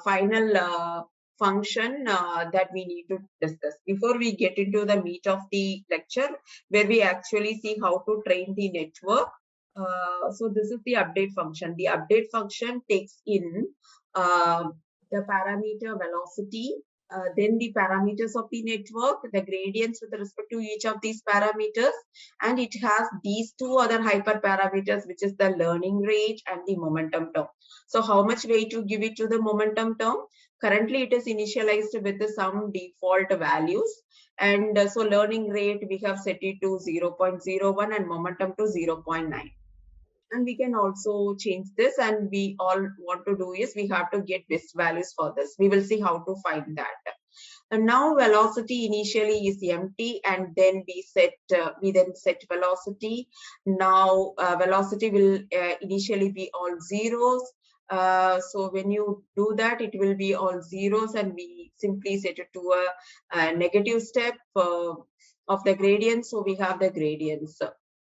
final function that we need to discuss before we get into the meat of the lecture, where we actually see how to train the network. So this is the update function. The update function takes in uh, the parameter velocity, then the parameters of the network, the gradients with respect to each of these parameters, and it has these two other hyperparameters, which is the learning rate and the momentum term. So how much weight to give it to the momentum term? Currently, it is initialized with some default values. And so learning rate, we have set it to 0.01 and momentum to 0.9. And we can also change this, and we all want to do is we have to get best values for this. We will see how to find that. And now velocity initially is empty, and then we then set velocity. Now velocity will initially be all zeros. So when you do that, it will be all zeros, and we simply set it to a negative step of the gradient. So we have the gradients.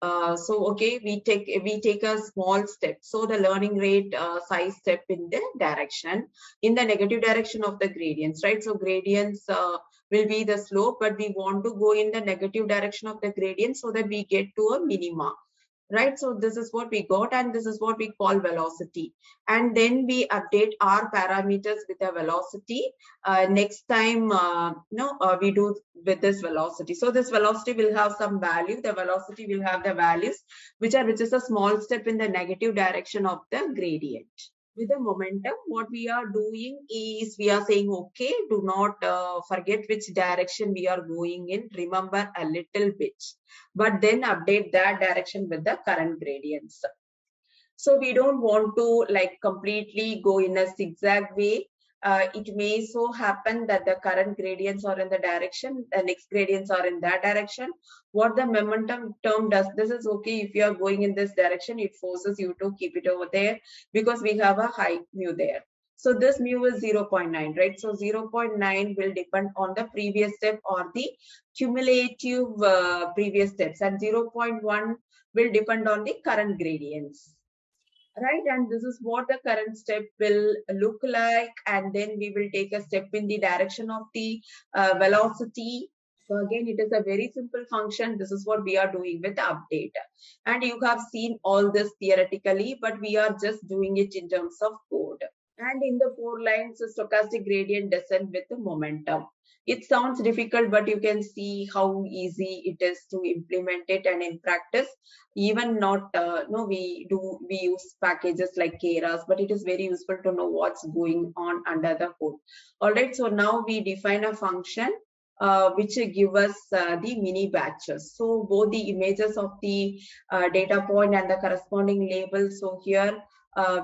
So okay, we take a small step. So the learning rate size step in the negative direction of the gradients, right? So gradients will be the slope, but we want to go in the negative direction of the gradient so that we get to a minima. Right, so this is what we got, and this is what we call velocity. And then we update our parameters with the velocity. Next time, we do with this velocity. So this velocity will have some value. The velocity will have the values which is a small step in the negative direction of the gradient. With the momentum, what we are doing is we are saying, okay, do not forget which direction we are going in. Remember a little bit, but then update that direction with the current gradients. So we don't want to like completely go in a zigzag way. It may so happen that the current gradients are in the direction, the next gradients are in that direction. What the momentum term does, this is okay if you are going in this direction, it forces you to keep it over there because we have a high mu there. So this mu is 0.9, right? So 0.9 will depend on the previous step or the cumulative previous steps, and 0.1 will depend on the current gradients. Right, and this is what the current step will look like, and then we will take a step in the direction of the velocity. So again, it is a very simple function. This is what we are doing with the update. And you have seen all this theoretically, but we are just doing it in terms of code. And in the 4 lines, stochastic gradient descent with the momentum. It sounds difficult, but you can see how easy it is to implement it. And in practice, even not, we use packages like Keras, but it is very useful to know what's going on under the hood. All right, so now we define a function which give us the mini batches. So both the images of the data point and the corresponding labels. So here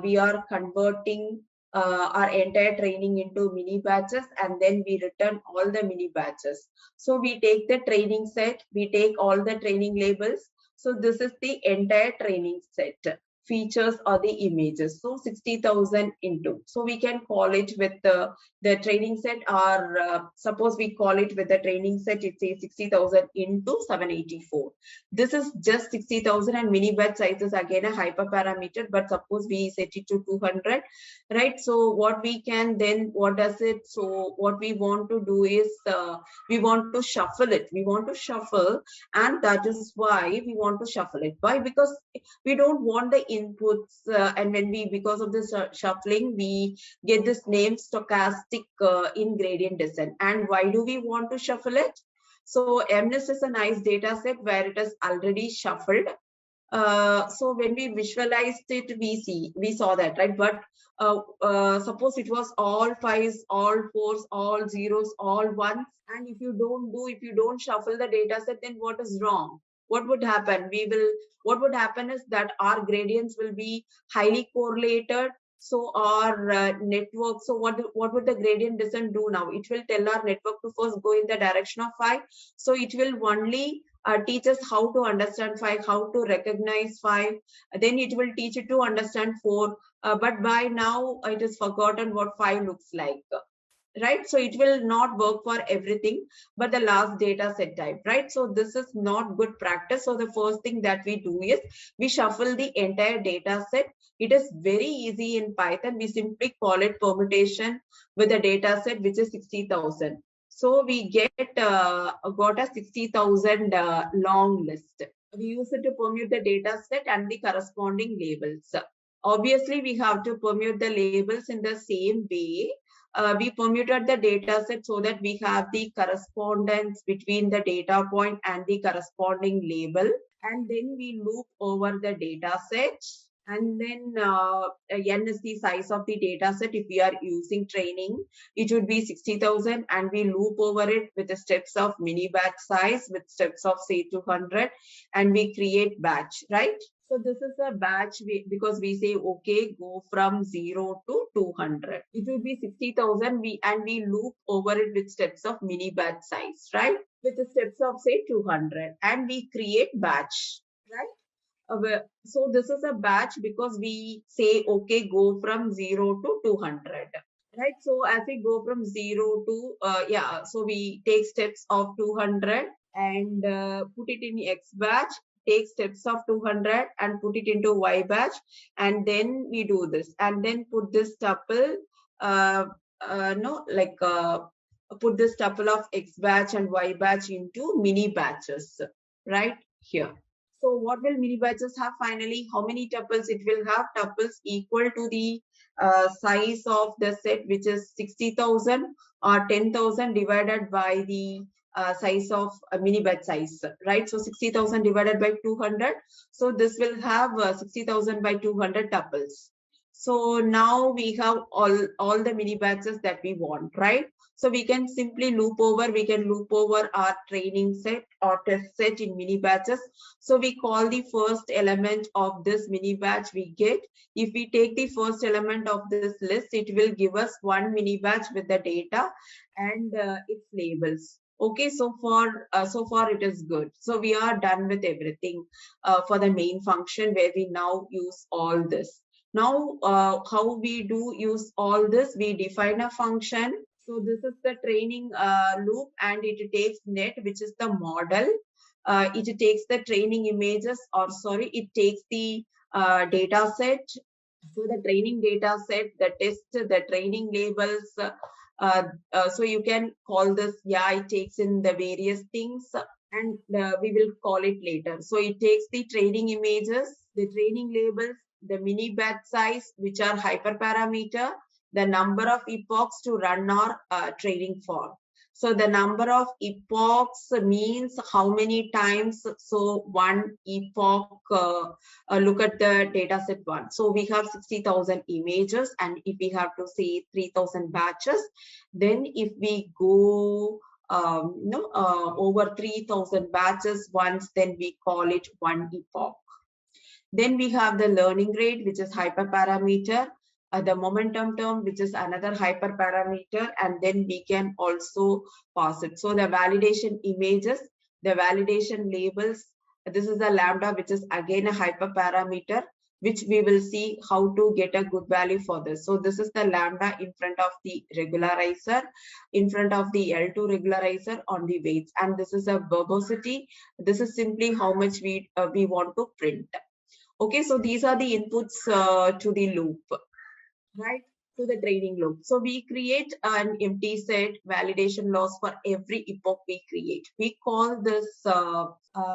we are converting our entire training into mini batches, and then we return all the mini batches. So we take the training set, we take all the training labels. So this is the entire training set. Features or the images. So 60,000 into. So we can call it with the training set, or suppose we call it with the training set, it says 60,000 into 784. This is just 60,000, and mini batch size is again a hyperparameter, but suppose we set it to 200, right? So what we can then, what does it? So what we want to do is we want to shuffle it. We want to shuffle, and that is why we want to shuffle it. Why? Because we don't want the inputs, and when we, because of this shuffling, we get this name stochastic in gradient descent. And why do we want to shuffle it? So MNIST is a nice data set where it is already shuffled. So when we visualized it, we saw that, right? But suppose it was all fives, all fours, all zeros, all ones, and if you don't shuffle the data set, then what is wrong? What would happen? What would happen is that our gradients will be highly correlated. So our network, so what would the gradient descent do now? It will tell our network to first go in the direction of 5. So it will only teach us how to understand 5, how to recognize 5. Then it will teach it to understand 4. But by now it is forgotten what 5 looks like. right? So it will not work for everything, but the last data set type, right? So this is not good practice. So the first thing that we do is we shuffle the entire data set. It is very easy in Python. We simply call it permutation with a data set which is 60,000. So we got a 60,000 long list. We use it to permute the data set and the corresponding labels. Obviously, we have to permute the labels in the same way. We permuted the data set so that we have the correspondence between the data point and the corresponding label. And then we loop over the data set. And then n is the size of the data set. If we are using training, it would be 60,000, and we loop over it with the steps of mini batch size with steps of say 200, and we create batch, right? So this is a batch because we say, okay, go from 0 to 200. It will be 60,000 and we loop over it with steps of mini batch size, right? With the steps of say 200, and we create batch, right? So this is a batch because we say, okay, go from 0 to 200. Right, so as we go from 0 to, so we take steps of 200 and put it in X batch, take steps of 200 and put it into Y batch, and then we do this, and then put this tuple, put this tuple of X batch and Y batch into mini batches, right here. So what will mini batches have finally? How many tuples it will have? Tuples equal to the size of the set, which is 60,000 or 10,000 divided by the size of mini batch size, right? So 60,000 divided by 200. So this will have 60,000 by 200 tuples. So now we have all the mini batches that we want, right? So we can simply loop over our training set or test set in mini batches. So we call the first element of this mini batch we get. If we take the first element of this list, it will give us one mini batch with the data and its labels. Okay, so far it is good. So we are done with everything for the main function where we now use all this. Now, how we do use all this? We define a function. So this is the training loop, and it takes net, which is the model. It takes the training images, it takes the data set. So the training data set, the test, the training labels. So you can call this, it takes in the various things, and we will call it later. So it takes the training images, the training labels, the mini batch size, which are hyperparameter, the number of epochs to run our training for. So the number of epochs means how many times. So one epoch, look at the data set one. So we have 60,000 images, and if we have to say 3,000 batches, then if we go over 3,000 batches once, then we call it one epoch. Then we have the learning rate, which is hyperparameter, the momentum term, which is another hyperparameter, and then we can also pass it. So the validation images, the validation labels, this is the lambda, which is again a hyperparameter, which we will see how to get a good value for this. So this is the lambda in front of the regularizer, in front of the L2 regularizer on the weights, and this is a verbosity. This is simply how much we want to print. Okay, so these are the inputs to the loop, right? To the training loop. So we create an empty set validation loss for every epoch we create. We call this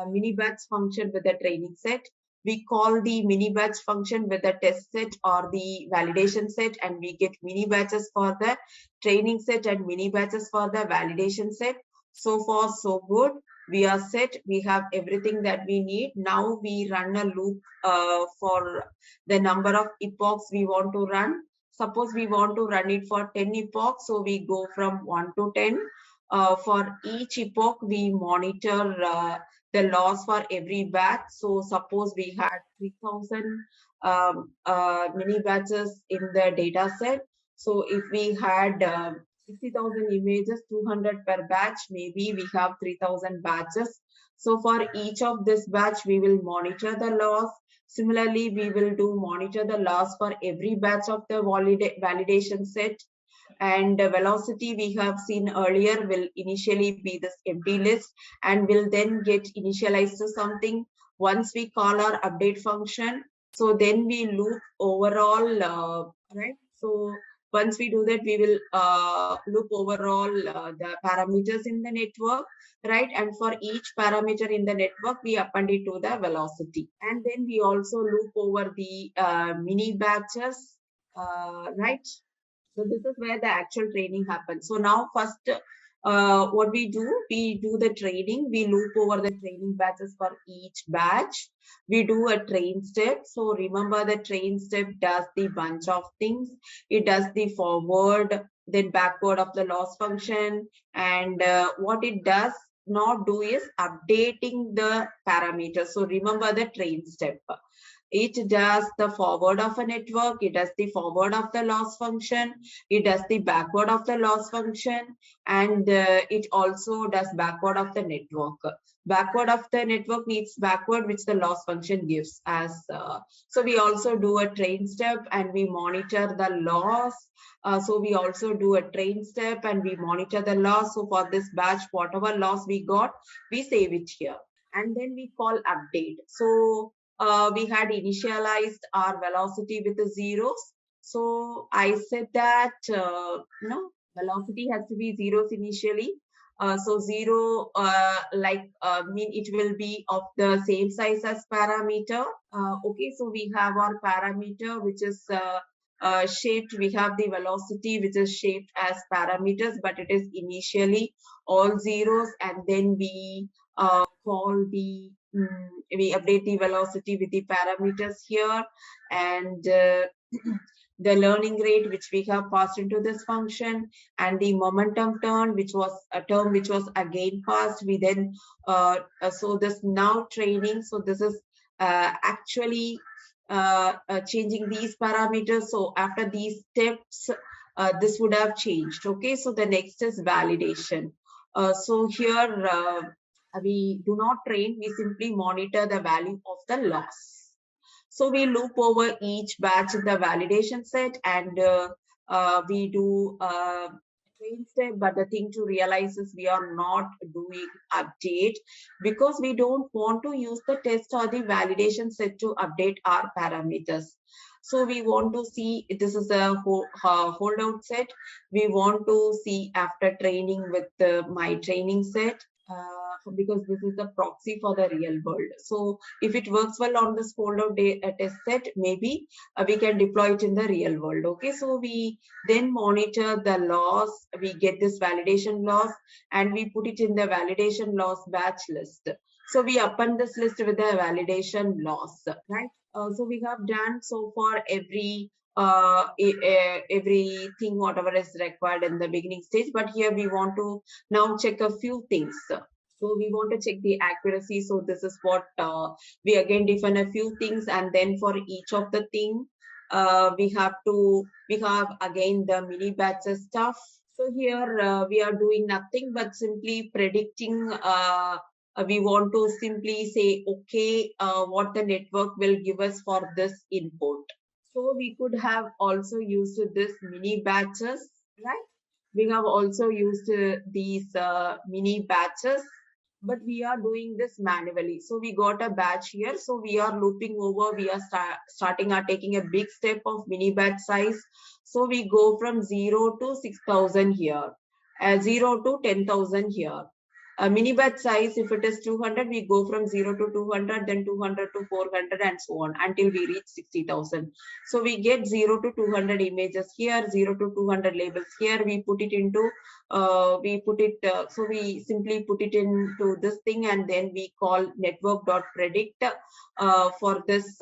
mini batch function with the training set. We call the mini batch function with the test set or the validation set, and we get mini batches for the training set and mini batches for the validation set. So far, so good. We are set. We have everything that we need. Now we run a loop for the number of epochs we want to run. Suppose we want to run it for 10 epochs. So we go from 1 to 10. For each epoch, we monitor the loss for every batch. So suppose we had 3,000 mini batches in the data set. So if we had 60,000 images, 200 per batch, maybe we have 3,000 batches. So for each of this batch, we will monitor the loss. Similarly, we will monitor the loss for every batch of the validation set. And velocity we have seen earlier will initially be this empty list and will then get initialized to something once we call our update function. So then we loop overall, right? So once we do that, we will loop overall the parameters in the network, right? And for each parameter in the network, we append it to the velocity. And then we also loop over the mini batches, right? So this is where the actual training happens. So now first, what we do the training. We loop over the training batches for each batch. We do a train step. So remember the train step does the bunch of things. It does the forward, then backward of the loss function. And what it does not do is updating the parameters. So remember the train step. It does the forward of a network, it does the forward of the loss function, it does the backward of the loss function, and it also does backward of the network. Backward of the network needs backward, which the loss function gives as. So we also do a train step and we monitor the loss. So we also do a train step and we monitor the loss. So for this batch, whatever loss we got, we save it here. And then we call update. So we had initialized our velocity with the zeros. So I said that velocity has to be zeros initially. So zero mean it will be of the same size as parameter. Okay, so we have our parameter which is shaped. We have the velocity which is shaped as parameters, but it is initially all zeros, and then we call the we update the velocity with the parameters here, and the learning rate which we have passed into this function, and the momentum turn which was a term which was again passed. We then so this now training. So this is actually changing these parameters. So after these steps, this would have changed. Okay, so the next is validation. So here we do not train, we simply monitor the value of the loss. So we loop over each batch in the validation set, and we do train step. But the thing to realize is we are not doing update because we don't want to use the test or the validation set to update our parameters. So we want to see, this is a holdout set. We want to see after training with my training set. Because this is the proxy for the real world. So if it works well on this holdout test set, maybe we can deploy it in the real world. Okay, so we then monitor the loss. We get this validation loss and we put it in the validation loss batch list. So we append this list with the validation loss, right? So we have done so far everything whatever is required in the beginning stage, but here we want to now check a few things. So we want to check the accuracy. So this is what we again define a few things, and then for each of the thing we have again the mini batches stuff. So here we are doing nothing but simply predicting. We want to simply say, okay, what the network will give us for this input. So we could have also used this mini batches, right? We have also used these mini batches, but we are doing this manually. So we got a batch here. So we are looping over. We are taking a big step of mini batch size. So we go from 0 to 6,000 here, 0 to 10,000 here. A mini batch size, if it is 200, we go from 0 to 200, then 200 to 400, and so on until we reach 60,000. So we get 0 to 200 images here, 0 to 200 labels here. We put it into, so we simply put it into this thing, and then we call network.predict for this,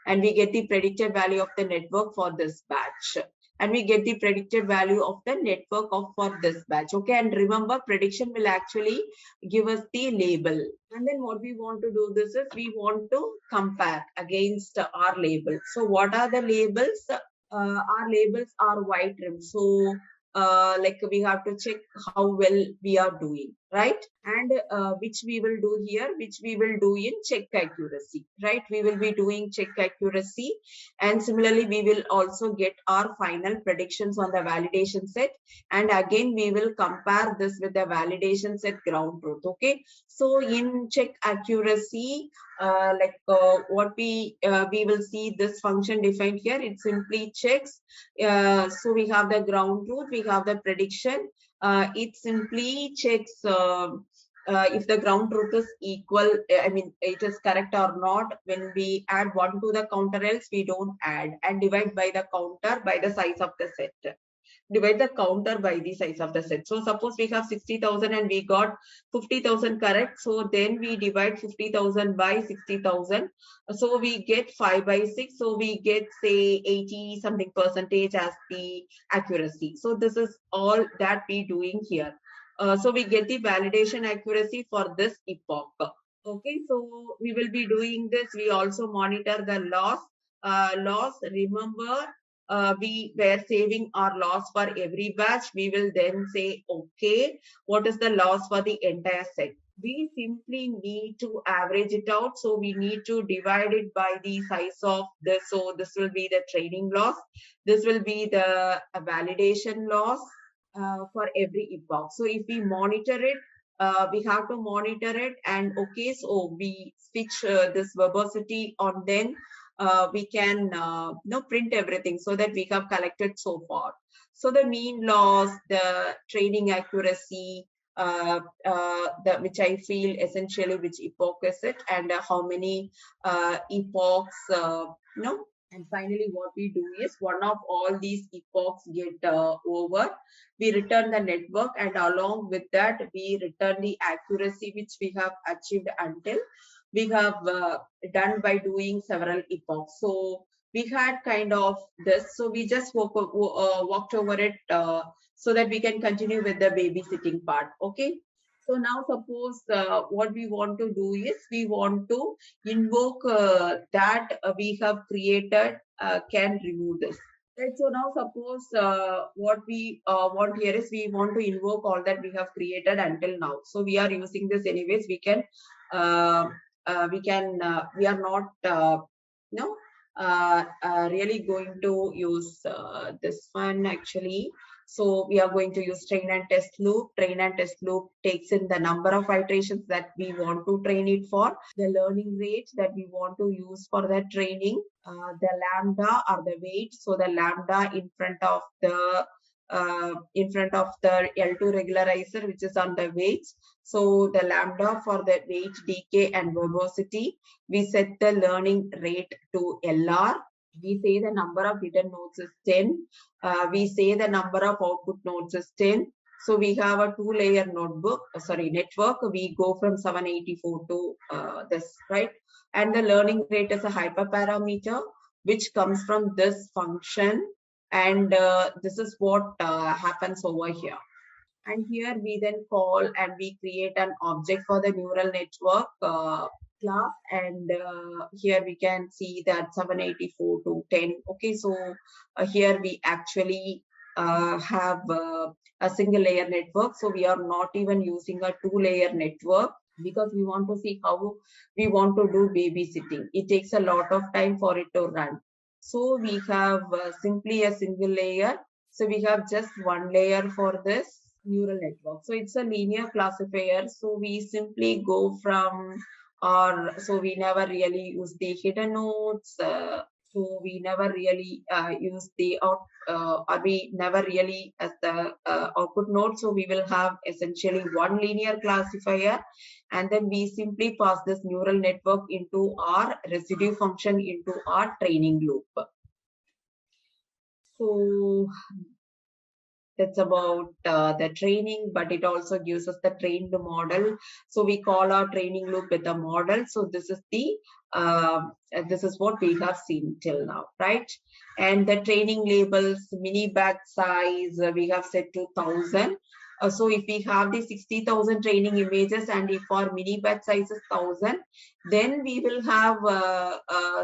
and we get the predicted value of the network for this batch. And we get the predicted value of the network for this batch. Okay, and remember, prediction will actually give us the label. And then what we want to do this is we want to compare against our label. So what are the labels? Our labels are white trim. So like we have to check how well we are doing. right? And which we will do here, which we will do in check accuracy, right? We will be doing check accuracy, and similarly we will also get our final predictions on the validation set, and again we will compare this with the validation set ground truth. Okay, so in check accuracy, what we will see this function defined here. It simply checks. So we have the ground truth, we have the prediction. It simply checks if the ground truth is equal, I mean, it is correct or not. When we add 1 to the counter, else we don't add, and divide by the counter by the size of the set. Divide the counter by the size of the set. So suppose we have 60,000 and we got 50,000 correct. So then we divide 50,000 by 60,000. So we get 5 by 6. So we get, say, 80 something percentage as the accuracy. So this is all that we doing here. So we get the validation accuracy for this epoch. Okay, so we will be doing this. We also monitor the loss. Remember, we were saving our loss for every batch. We will then say, okay, what is the loss for the entire set? We simply need to average it out. So we need to divide it by the size of this. So this will be the training loss. This will be the validation loss for every epoch. So if we monitor it, we have to monitor it, and okay, so we switch this verbosity on, then we can print everything so that we have collected so far. So the mean loss, the training accuracy, which I feel essentially which epoch is it, and how many epochs, and finally what we do is, one of all these epochs get over, we return the network, and along with that we return the accuracy which we have achieved until we have done by doing several epochs. So we had kind of this, so we just walked over it so that we can continue with the babysitting part. Okay, so now suppose what we want to do is, we want to invoke that we have created can remove this. Right, so now suppose what we want here is, we want to invoke all that we have created until now. So we are using this anyways. We are not really going to use this one actually. So we are going to use train and test loop. Train and test loop takes in the number of iterations that we want to train it for, the learning rate that we want to use for that training, the lambda or the weight. So the lambda in front of the L2 regularizer, which is on the weights. So the lambda for the weight, decay, and verbosity. We set the learning rate to LR. We say the number of hidden nodes is 10. We say the number of output nodes is 10. So we have a 2-layer network. We go from 784 to this, right? And the learning rate is a hyperparameter which comes from this function. And this is what happens over here. And here we then call and we create an object for the neural network class, and here we can see that 784 to 10. Okay, so here we actually have a single layer network. So we are not even using a 2-layer network, because we want to see how we want to do babysitting. It takes a lot of time for it to run. So we have simply a single layer. So we have just one layer for this neural network. So it's a linear classifier. So we simply go from so we never really use the hidden nodes. So we never really use the we never really as the output node. So we will have essentially one linear classifier, and then we simply pass this neural network into our residue function, into our training loop. So that's about the training, but it also gives us the trained model. So we call our training loop with a model. So this is what we have seen till now, right? And the training labels, mini batch size, we have set to 1000. So if we have the 60,000 training images, and if our mini batch size is 1000, then we will have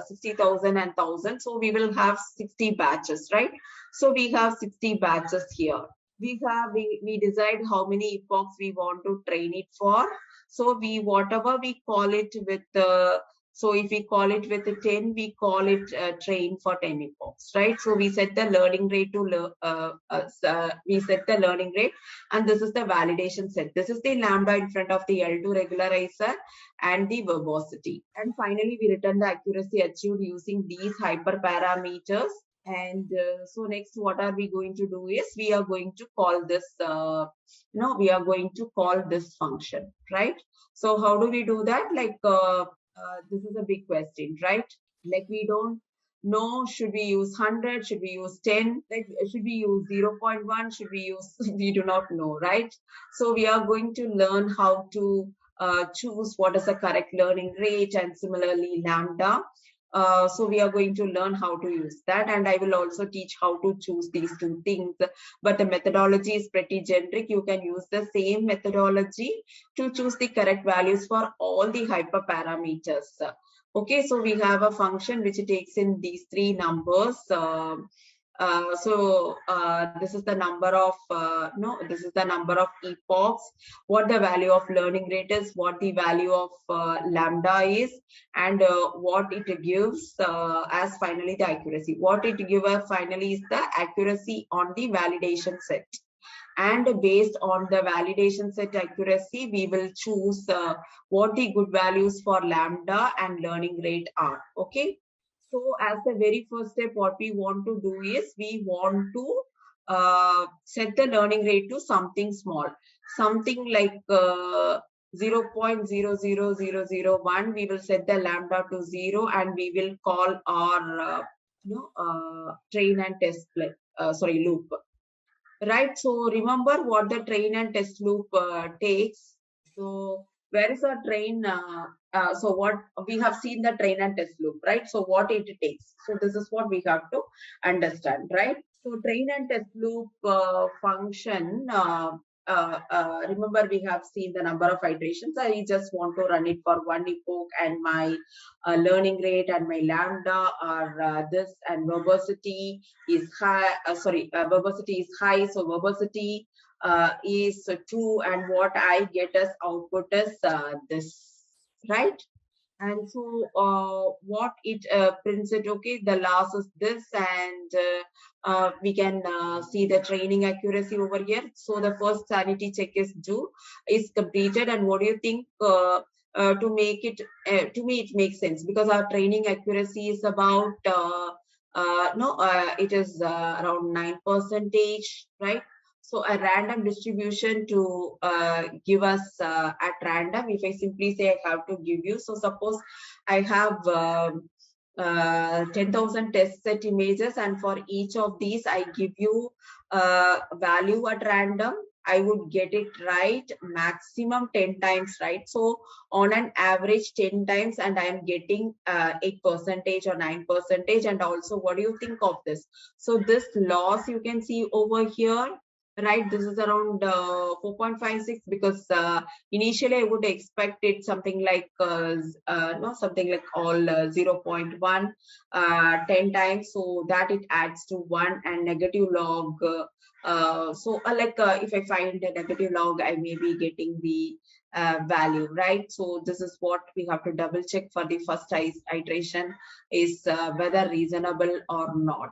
60,000 and 1000. So we will have 60 batches, right? So we have 60 batches here. we decide how many epochs we want to train it for. So whatever we call it with so if we call it with 10, we call it train for 10 epochs, right? So we set the learning rate to we set the learning rate, and this is the validation set. This is the lambda in front of the L2 regularizer and the verbosity. And finally, we return the accuracy achieved using these hyperparameters. And so next, what are we going to do is we are going to call this, we are going to call this function, right? So how do we do that? Like, this is a big question, right? Like, we don't know, should we use 100? Should we use 10? Like, should we use 0.1? Should we use, we do not know, right? So we are going to learn how to choose what is the correct learning rate, and similarly lambda. So we are going to learn how to use that, and I will also teach how to choose these two things. But the methodology is pretty generic. You can use the same methodology to choose the correct values for all the hyperparameters. Okay, so we have a function which takes in these three numbers. This is the number of this is the number of epochs, what the value of learning rate is, what the value of lambda is, and what it gives as finally the accuracy. What it gives finally is the accuracy on the validation set. And based on the validation set accuracy, we will choose what the good values for lambda and learning rate are. Okay. So as the very first step, what we want to do is we want to set the learning rate to something small, something like 0.00001. We will set the lambda to 0, and we will call our train and test loop. Right. So remember what the train and test loop takes. So where is our train? So what we have seen the train and test loop, right? So what it takes. So this is what we have to understand, right? So train and test loop function. Remember, we have seen the number of iterations. I just want to run it for one epoch, and my learning rate and my lambda are this, and verbosity is high. Verbosity is high, so verbosity is true, and what I get as output is this, right? And so what it prints it, okay, the loss is this, and we can see the training accuracy over here. So the first sanity check is completed, and what do you think? To make it, to me, it makes sense, because our training accuracy is about it is around 9%, right? So a random distribution to give us at random. If I simply say I have to give you, so suppose I have 10,000 test set images, and for each of these I give you value at random. I would get it right maximum 10 times, right? So on an average 10 times, and I am getting 8% or 9%. And also, what do you think of this? So this loss you can see over here, right? This is around 4.56, because initially I would expect it something like something like all 0.1 10 times, so that it adds to 1, and negative log. If I find a negative log, I may be getting the value, right? So this is what we have to double check for the first iteration, is whether reasonable or not.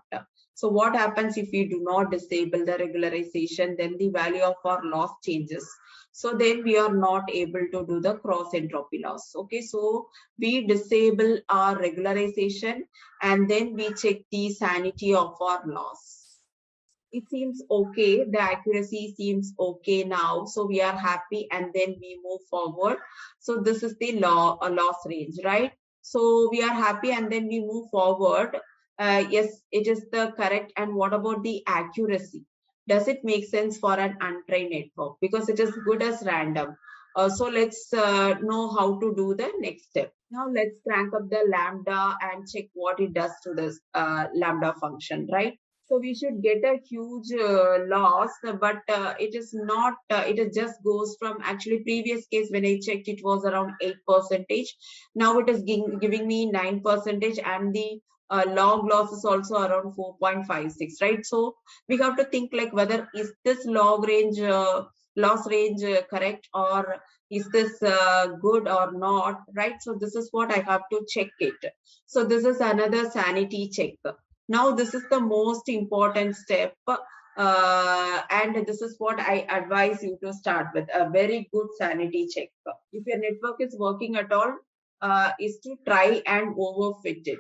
So what happens if we do not disable the regularization? Then the value of our loss changes. So then we are not able to do the cross entropy loss. Okay, so we disable our regularization, and then we check the sanity of our loss. It seems okay, the accuracy seems okay now, so we are happy, and then we move forward. So this is the loss range, right? So we are happy, and then we move forward. Yes, it is the correct. And what about the accuracy? Does it make sense for an untrained network? Because it is good as random. So let's know how to do the next step. Now let's crank up the lambda and check what it does to this lambda function, right? So we should get a huge loss, but it is not, it just goes from, actually previous case when I checked, it was around 8%. Now it is giving me 9%, and the log loss is also around 4.56, right? So we have to think like whether is this log range loss range correct, or is this good or not, right? So this is what I have to check it. So this is another sanity check. Now this is the most important step, and this is what I advise you to start with, a very good sanity check. If your network is working at all, is to try and overfit it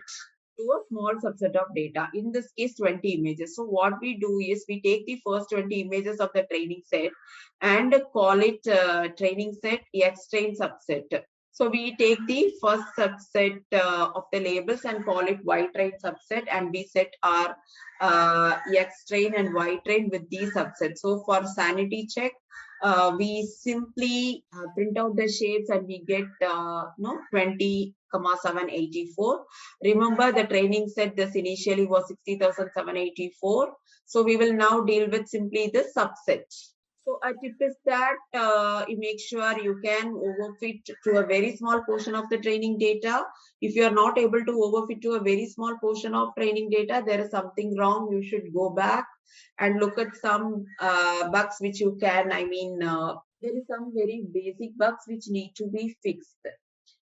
to a small subset of data, in this case 20 images. So what we do is we take the first 20 images of the training set and call it training set X train subset. So we take the first subset of the labels and call it Y train subset, and we set our X train and Y train with these subsets. So for sanity check, we simply print out the shapes and we get 20,784. Remember the training set this initially was 60,784. So we will now deal with simply the subset. So a tip is that you make sure you can overfit to a very small portion of the training data. If you are not able to overfit to a very small portion of training data, there is something wrong. You should go back and look at some bugs which you can, there is some very basic bugs which need to be fixed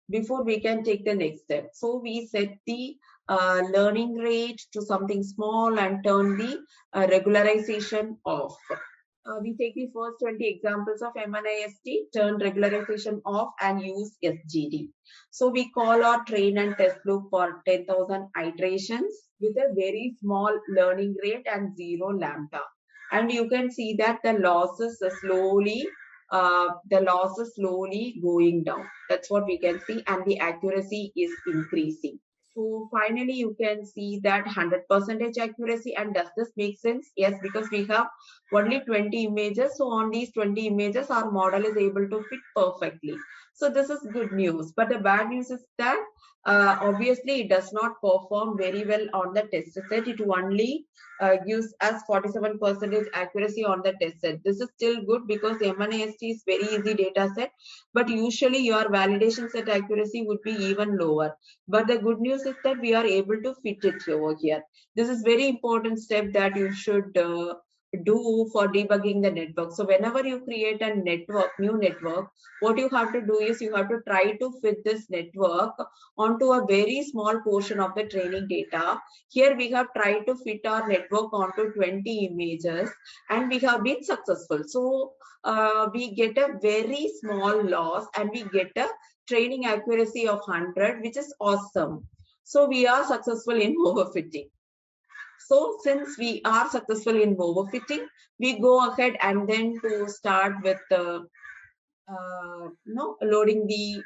before we can take the next step. So we set the learning rate to something small and turn the regularization off. We take the first 20 examples of MNIST, turn regularization off and use SGD. So we call our train and test loop for 10,000 iterations with a very small learning rate and 0 lambda. And you can see that the losses are slowly going down. That's what we can see, and the accuracy is increasing. So finally, you can see that 100% accuracy. And does this make sense? Yes, because we have only 20 images. So on these 20 images, our model is able to fit perfectly. So this is good news. But the bad news is that obviously it does not perform very well on the test set. It only gives us 47% accuracy on the test set. This is still good because MNIST is very easy data set, but usually your validation set accuracy would be even lower. But the good news is that we are able to fit it over here. This is very important step that you should do for debugging the network. So whenever you create a network, new network, what you have to do is you have to try to fit this network onto a very small portion of the training data. Here we have tried to fit our network onto 20 images and we have been successful. So we get a very small loss and we get a training accuracy of 100, which is awesome. So we are successful in overfitting. So since we are successful in overfitting, we go ahead and then to start with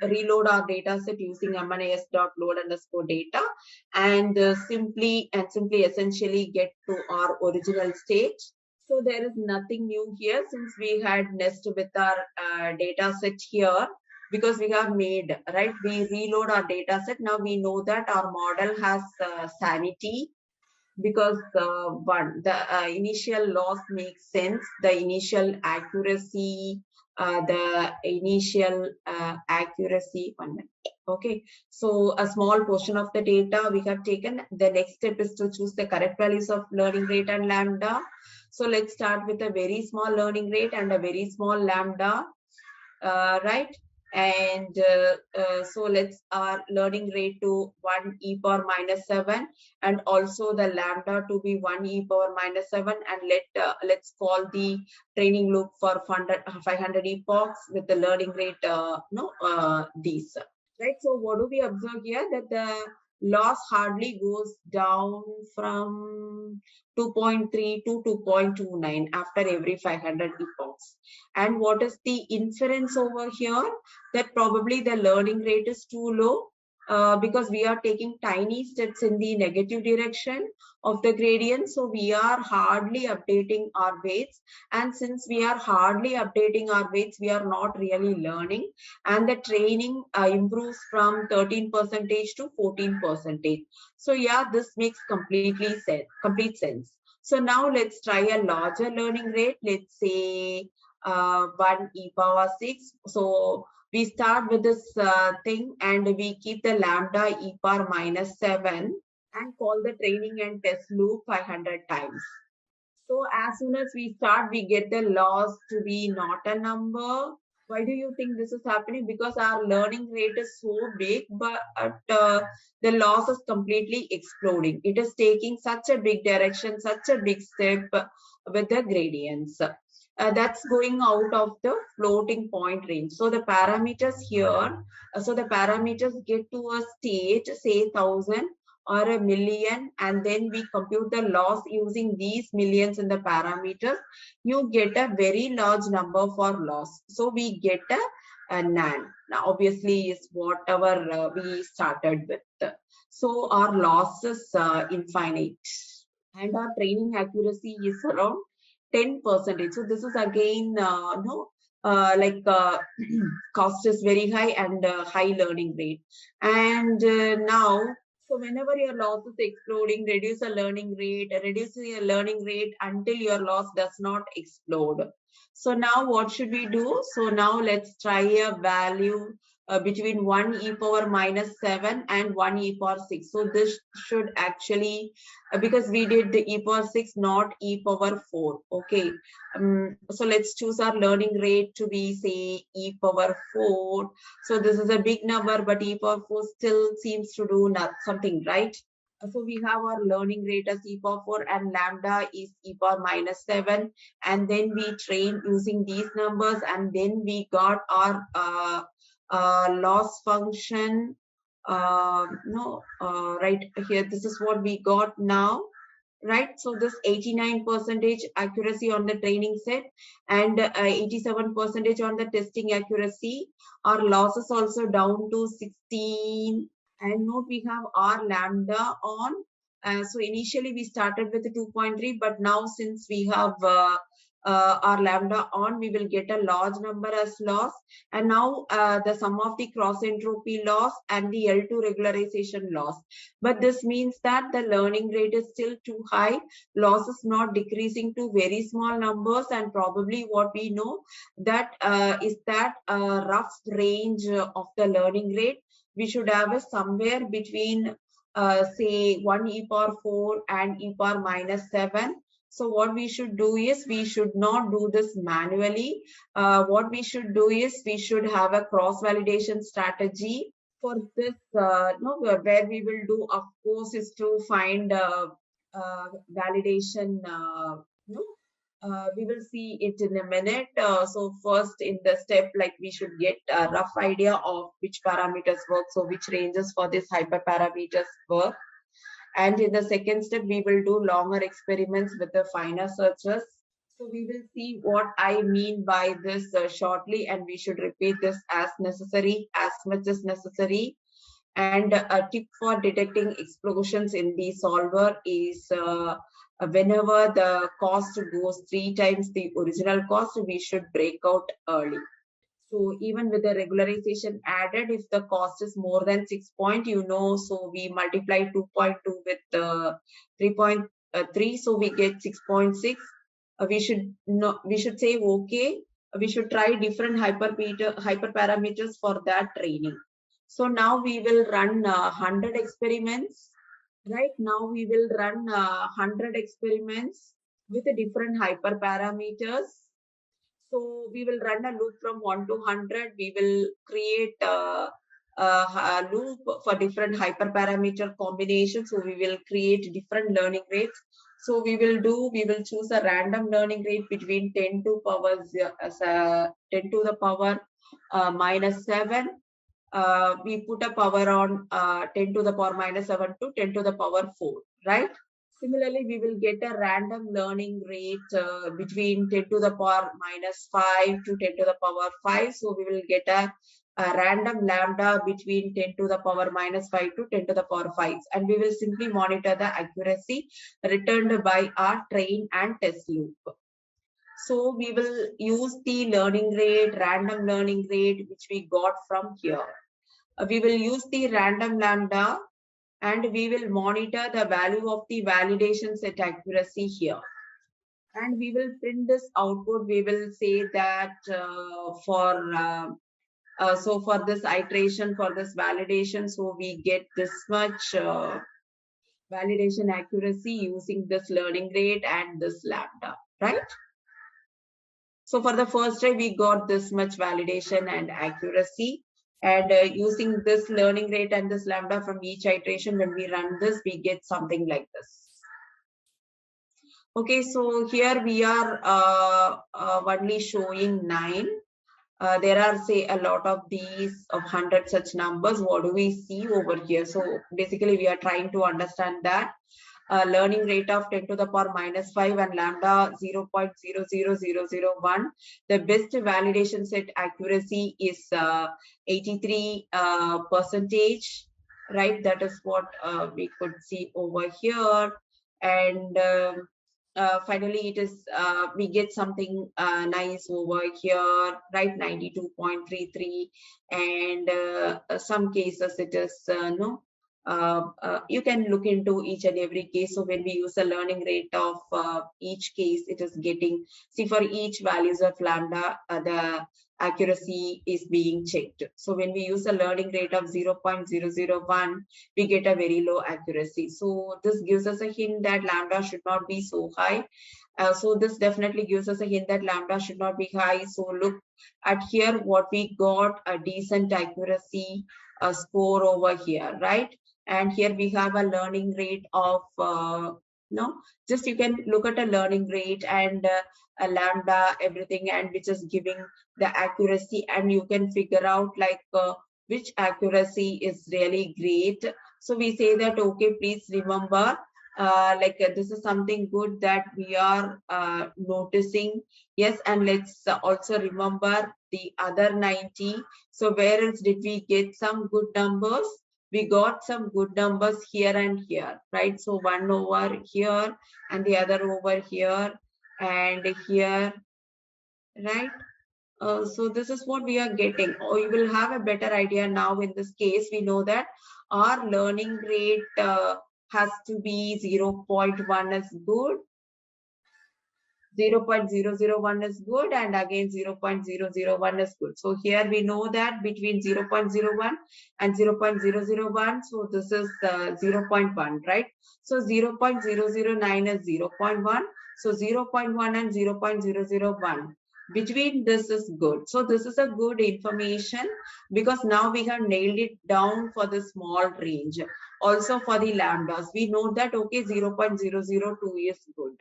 reload our data set using MNIS.load_data and simply essentially get to our original state. So there is nothing new here since we had nested with our data set here. Because we have made, right, we reload our data set. Now we know that our model has sanity, because the initial loss makes sense, the initial accuracy, one minute. Okay, so a small portion of the data we have taken. The next step is to choose the correct values of learning rate and lambda. So let's start with a very small learning rate and a very small lambda, right? And so let's our learning rate to 1 e power minus 7 and also the lambda to be 1 e power minus 7, and let's call the training loop for 500 epochs with the learning rate these, right? So what do we observe here? That the loss hardly goes down from 2.3 to 2.29 after every 500 epochs. And what is the inference over here? That probably the learning rate is too low because we are taking tiny steps in the negative direction of the gradient. So we are hardly updating our weights. And since we are hardly updating our weights, we are not really learning. And the training improves from 13% to 14%. So yeah, this makes complete sense. So now let's try a larger learning rate. Let's say 1 e power 6. So we start with this thing and we keep the lambda e power minus 7. and call the training and test loop 500 times. So as soon as we start, we get the loss to be not a number. Why do you think this is happening? Because our learning rate is so big, but the loss is completely exploding. It is taking such a big direction, such a big step with the gradients. That's going out of the floating point range. So the parameters here, so the parameters get to a stage, say 1,000 or a million, and then we compute the loss using these millions in the parameters, you get a very large number for loss. So we get a NAN. Now, obviously, is whatever we started with. So our loss is infinite, and our training accuracy is around 10%. So this is again no like cost is very high and high learning rate. And now, so whenever your loss is exploding, reduce the learning rate, reduce your learning rate until your loss does not explode. So now what should we do? So now let's try a value between 1 e power minus 7 and 1 e power 6. So this should actually, because we did the e power 6, not e power 4. Okay. So let's choose our learning rate to be, say, e power 4. So this is a big number, but e power 4 still seems to do something, right? So we have our learning rate as e power 4 and lambda is e power minus 7. And then we train using these numbers, and then we got our loss function. Right here, this is what we got now. Right, so this 89% accuracy on the training set and 87% on the testing accuracy. Our loss is also down to 16. And note we have our lambda on. So initially we started with 2.3, but now since we have our lambda on, we will get a large number as loss. And now the sum of the cross entropy loss and the L2 regularization loss. But this means that the learning rate is still too high. Loss is not decreasing to very small numbers, and probably what we know that is that rough range of the learning rate we should have a somewhere between say 1 e power 4 and e power minus 7. So what we should do is we should not do this manually. What we should do is we should have a cross validation strategy for this. No, where we will do, of course, is to find validation. No, we will see it in a minute. So first in the step, like we should get a rough idea of which parameters work, so which ranges for this hyperparameters work. And in the second step, we will do longer experiments with the finer searches. So we will see what I mean by this shortly, and we should repeat this as necessary, as much as necessary. And a tip for detecting explosions in the solver is whenever the cost goes 3 times the original cost, we should break out early. So even with the regularization added, if the cost is more than 6 point, so we multiply 2.2 with 3.3, so we get 6.6. We should say okay. We should try different hyperparameters for that training. So now we will run 100 experiments. Right now we will run 100 experiments with different hyperparameters. So we will run a loop from 1 to 100. We will create a loop for different hyperparameter combinations. So we will create different learning rates. So we will choose a random learning rate between 10 to the power minus 7. We put a power on 10 to the power minus 7 to 10 to the power 4, right? Similarly, we will get a random learning rate between 10 to the power minus 5 to 10 to the power 5. So we will get a random lambda between 10 to the power minus 5 to 10 to the power 5. And we will simply monitor the accuracy returned by our train and test loop. So we will use the learning rate, random learning rate, which we got from here. We will use the random lambda, and we will monitor the value of the validation set accuracy here. And we will print this output. We will say that so for this iteration, for this validation, so we get this much validation accuracy using this learning rate and this lambda, right? So for the first try, we got this much validation and accuracy. And using this learning rate and this lambda from each iteration, when we run this, we get something like this. Okay, so here we are only showing 9. There are, say, a lot of these of 100 such numbers. What do we see over here? So basically, we are trying to understand that learning rate of 10 to the power minus 5 and lambda 0.00001. The best validation set accuracy is 83 percentage, right? That is what we could see over here. And finally, it is we get something nice over here, right? 92.33, and some cases it is no. You can look into each and every case. So when we use a learning rate of each case, it is getting, see, for each values of lambda, the accuracy is being checked. So when we use a learning rate of 0.001, we get a very low accuracy. So this gives us a hint that lambda should not be so high. So this definitely gives us a hint that lambda should not be high. So look at here what we got, a decent accuracy score over here, right? And here we have a learning rate of no, just you can look at a learning rate and a lambda, everything, and which is giving the accuracy, and you can figure out like which accuracy is really great. So we say that, okay, please remember this is something good that we are noticing. Yes, and let's also remember the other 90. So where else did we get some good numbers? We got some good numbers here and here, right? So one over here and the other over here and here, right? So this is what we are getting, or you will have a better idea now. In this case, we know that our learning rate has to be 0.1 is good, 0.001 is good, and again 0.001 is good. So here we know that between 0.01 and 0.001, so this is 0.1, right? So 0.009 is 0.1. So 0.1 and 0.001. Between this is good. So this is a good information because now we have nailed it down for the small range. Also for the lambdas, we know that, okay, 0.002 is good.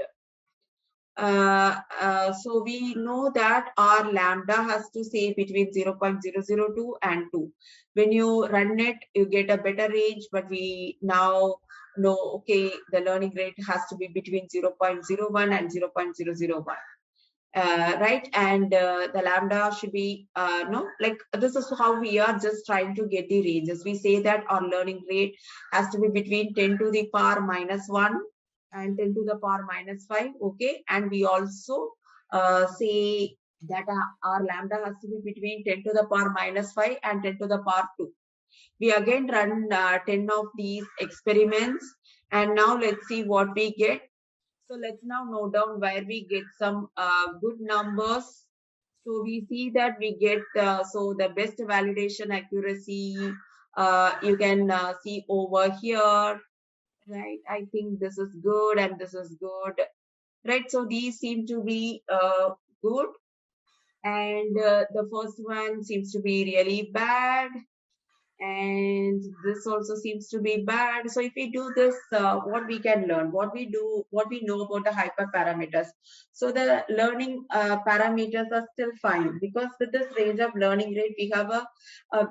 So we know that our lambda has to say between 0.002 and 2. When you run it, you get a better range, but we now know, okay, the learning rate has to be between 0.01 and 0.001. Right, and the lambda should be no, like this is how we are just trying to get the ranges. We say that our learning rate has to be between 10 to the power minus 1 and 10 to the power minus 5. Okay, and we also say that our lambda has to be between 10 to the power minus 5 and 10 to the power 2. We again run 10 of these experiments, and now let's see what we get. So let's now note down where we get some good numbers. So we see that we get, so the best validation accuracy, you can see over here, right? I think this is good and this is good, right? So these seem to be good. And the first one seems to be really bad. And this also seems to be bad. So if we do this, what we can learn, what we know about the hyperparameters. So the learning parameters are still fine, because with this range of learning rate, we have a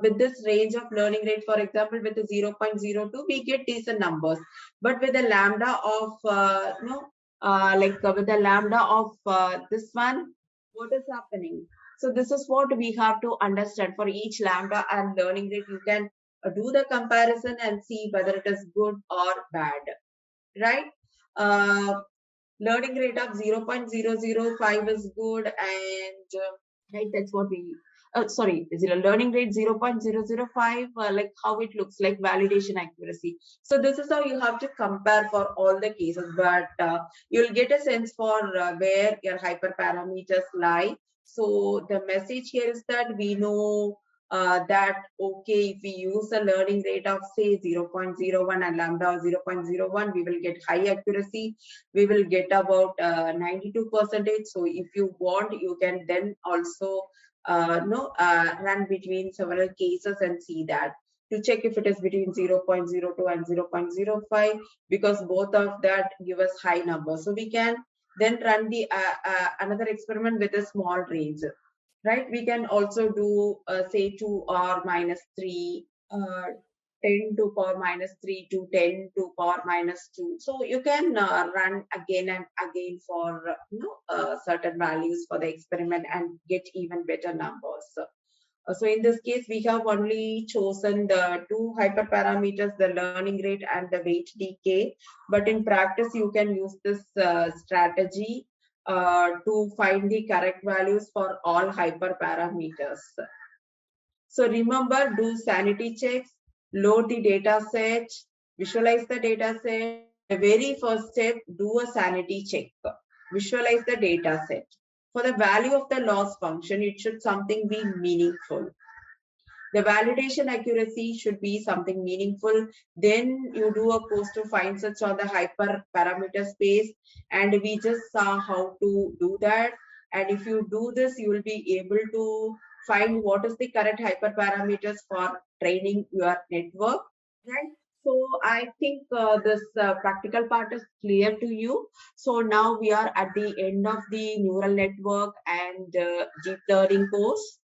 with this range of learning rate, for example, with the 0.02, we get decent numbers. But with the lambda of with the lambda of this one, what is happening? So this is what we have to understand. For each lambda and learning rate, you can do the comparison and see whether it is good or bad, right? Learning rate of 0.005 is good, and right, that's what we sorry, learning rate 0.005, like how it looks like validation accuracy. So this is how you have to compare for all the cases, but you'll get a sense for where your hyperparameters lie. So the message here is that we know that, okay, if we use a learning rate of say 0.01 and lambda 0.01, we will get high accuracy. We will get about 92%. So if you want, you can then also no run between several cases and see that, to check if it is between 0.02 and 0.05, because both of that give us high numbers. So we can then run the another experiment with a small range, right? We can also do say 2 or minus 3, 10 to power minus 3 to 10 to power minus 2. So you can run again and again for certain values for the experiment and get even better numbers. So in this case, we have only chosen the two hyperparameters, the learning rate and the weight decay. But in practice, you can use this strategy to find the correct values for all hyperparameters. So remember, do sanity checks, load the data set, visualize the data set. The very first step, do a sanity check. Visualize the data set. For the value of the loss function, it should something be meaningful. The validation accuracy should be something meaningful. Then you do a post to find search on the hyperparameter space, and we just saw how to do that. And if you do this, you will be able to find what is the correct hyperparameters for training your network, right? So I think this practical part is clear to you. So now we are at the end of the neural network and deep learning course.